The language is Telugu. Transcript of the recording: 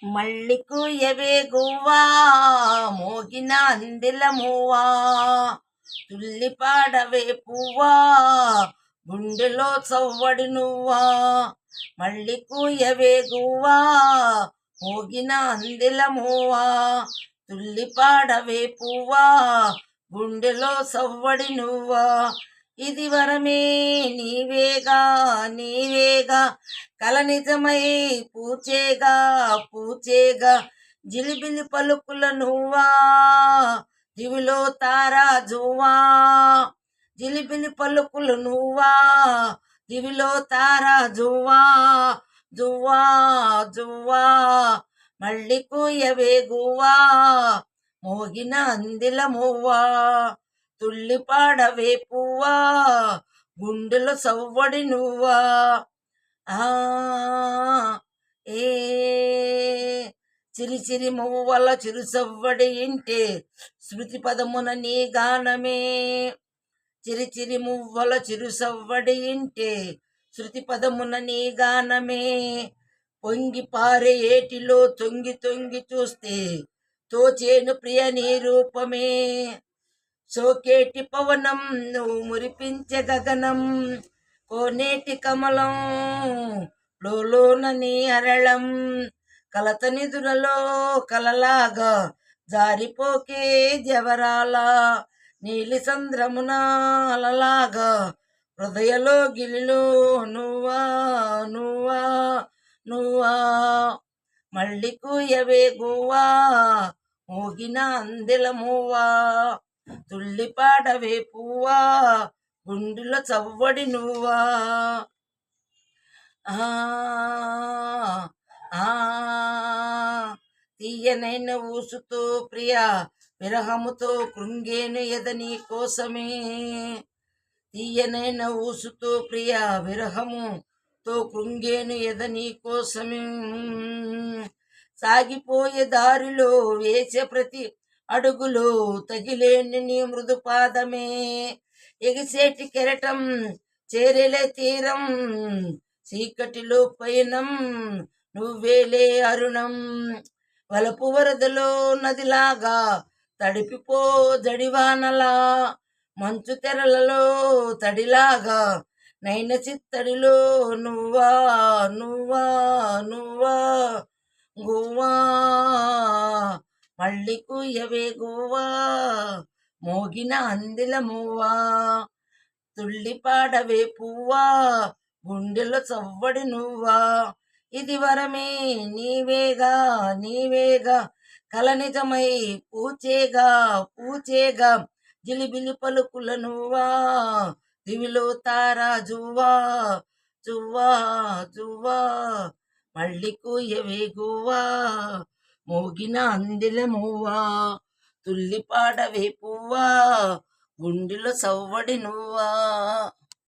మళ్ళీ కుయ్యవే గువ్వా మోగిన అందెల మూవా తుల్లి పాడవే పువ్వా గుండెలో చవ్వడి నువ్వా మళ్ళీ కుయ్యవే గువ్వా మోగిన అందెల మూవా తుల్లి పాడవే పువ్వా గుండెలో సవ్వడి నువ్వా ఇది వరమే నీవేగా నీవేగా కల నిజమై పూచేగా పూచేగా జిలిబిలి పలుకుల నువ్వా దివిలో తారా జువ్వా జిలిబిలి పలుకులు నువ్వా దివిలో తారా జువ్వా జువ్వా జువ్వా మళ్ళీ కుయ్యవే గువ్వా మోగిన అందిల మువ్వా తుల్లి పాడవే పువ్వా గుండెలో సవ్వడి నువ్వా ఏ చిరి చిరి మువ్వల చిరు సవ్వడి ఇంటే శృతి పదమున నీ గానమే చిరి చిరి మువ్వల చిరు సవ్వడి ఇంటే శృతి పదమున నీ గానమే పొంగి పారే ఏటిలో తొంగి తొంగి చూస్తే తోచేను ప్రియ నీ రూపమే సోకేటి పవనం నువ్వు మురిపించే గగనం కోనేటి కమలం లోన నీ అరళం కలత నిధులలో కలలాగా జారిపోకే జవరాల నీలి సంద్రమున అలలాగా హృదయలో గిలిలో నువ్వా నువ్వా నువ్వా మళ్ళీ కుయ్యవే గువ్వా మోగిన అందెల మూవా తుల్లి పాడవే పువ్వా గుండెలో చవ్వడి నువ్వా తీయనైన ఊసుతో ప్రియా విరహముతో కృంగేను ఎదని కోసమే తీయనైన ఊసుతో ప్రియా విరహముతో కృంగేను ఎదని కోసమే సాగిపోయే దారిలో వేసే ప్రతి అడుగులో తగిలేని నీ మృదు పాదమే ఎగిసేటి కెరటం చేరేలే తీరం చీకటిలో పయనం నువ్వేలే అరుణం వలపు వరదలో నదిలాగా తడిపిపో జడివానలా మంచు తెరలలో తడిలాగా నైన చిత్తడిలో నువ్వా నువ్వా నువ్వా గువ్వా మళ్ళీ కుయ్యవే గువ్వా మోగిన అందెల మువ్వా తుల్లి పాడవే పువ్వా గుండెలో చవ్వడి నువ్వా ఇది వరమే నీవేగా నీవేగా కల నిజమై పూచేగా పూచేగా జిలిబిలి పలుకుల నువ్వా దివిలో తారా జువ్వా జువ్వా జువ్వా మళ్ళీ కుయ్యవే గువ్వా మోగిన అందెల మువ్వా తుల్లి పాడవే పువ్వా గుండెలో సవ్వడి నువ్వా